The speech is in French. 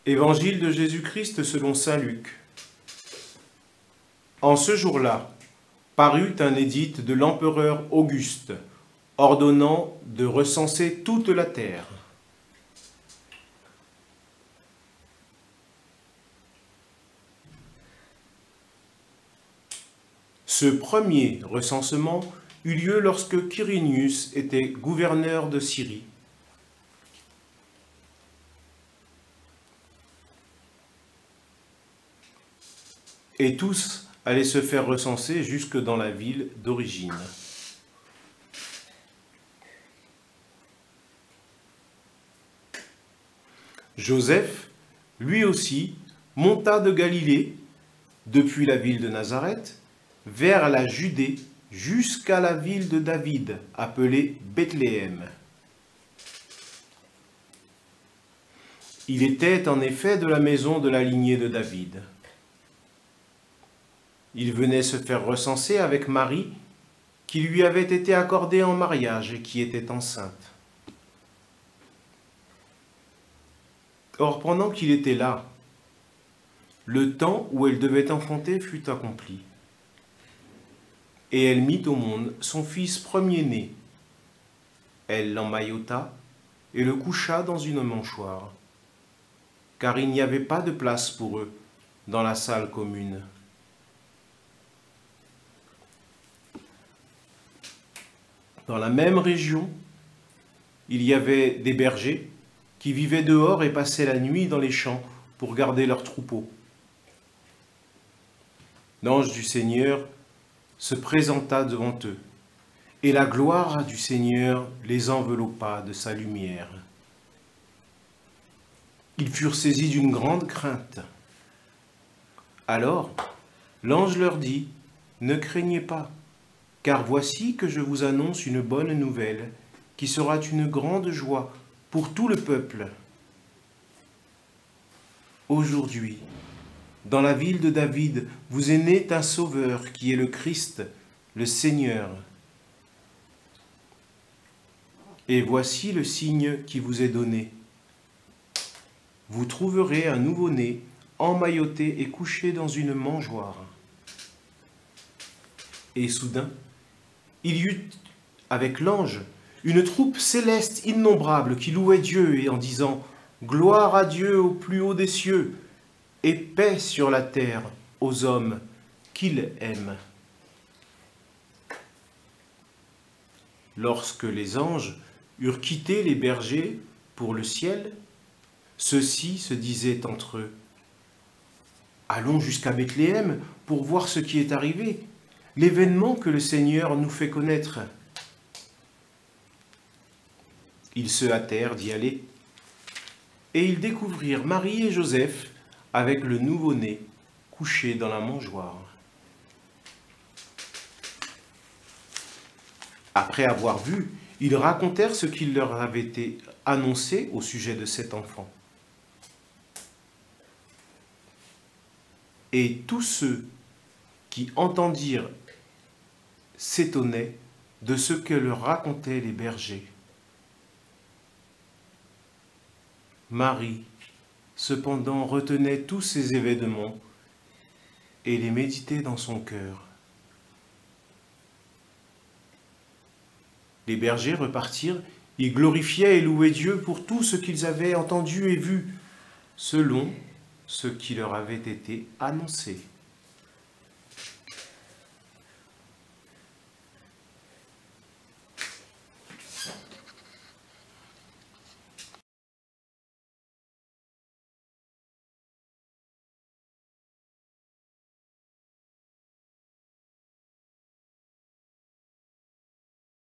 Évangile de Jésus-Christ selon saint Luc. En ce jour-là, parut un édit de l'empereur Auguste, ordonnant de recenser toute la terre. Ce premier recensement eut lieu lorsque Quirinius était gouverneur de Syrie. Et tous allaient se faire recenser jusque dans la ville d'origine. Joseph, lui aussi, monta de Galilée, depuis la ville de Nazareth, vers la Judée, jusqu'à la ville de David, appelée Bethléem. Il était en effet de la maison de la lignée de David. Il venait se faire recenser avec Marie, qui lui avait été accordée en mariage et qui était enceinte. Or, pendant qu'il était là, le temps où elle devait enfanter fut accompli. Et elle mit au monde son fils premier-né. Elle l'emmaillota et le coucha dans une mangeoire, car il n'y avait pas de place pour eux dans la salle commune. Dans la même région, il y avait des bergers qui vivaient dehors et passaient la nuit dans les champs pour garder leurs troupeaux. L'ange du Seigneur se présenta devant eux, et la gloire du Seigneur les enveloppa de sa lumière. Ils furent saisis d'une grande crainte. Alors, l'ange leur dit, « Ne craignez pas, car voici que je vous annonce une bonne nouvelle, qui sera une grande joie pour tout le peuple. Aujourd'hui, dans la ville de David, vous est né un sauveur qui est le Christ, le Seigneur. Et voici le signe qui vous est donné. Vous trouverez un nouveau-né emmailloté et couché dans une mangeoire. » Et soudain, il y eut avec l'ange une troupe céleste innombrable qui louait Dieu et en disant « Gloire à Dieu au plus haut des cieux et paix sur la terre aux hommes qu'il aime. » Lorsque les anges eurent quitté les bergers pour le ciel, ceux-ci se disaient entre eux « Allons jusqu'à Bethléem pour voir ce qui est arrivé, l'événement que le Seigneur nous fait connaître. » Ils se hâtèrent d'y aller, et ils découvrirent Marie et Joseph avec le nouveau-né couché dans la mangeoire. Après avoir vu, ils racontèrent ce qui leur avait été annoncé au sujet de cet enfant. Et tous ceux qui entendirent s'étonnaient de ce que leur racontaient les bergers. Marie, cependant, retenait tous ces événements et les méditait dans son cœur. Les bergers repartirent, ils glorifiaient et louaient Dieu pour tout ce qu'ils avaient entendu et vu, selon ce qui leur avait été annoncé.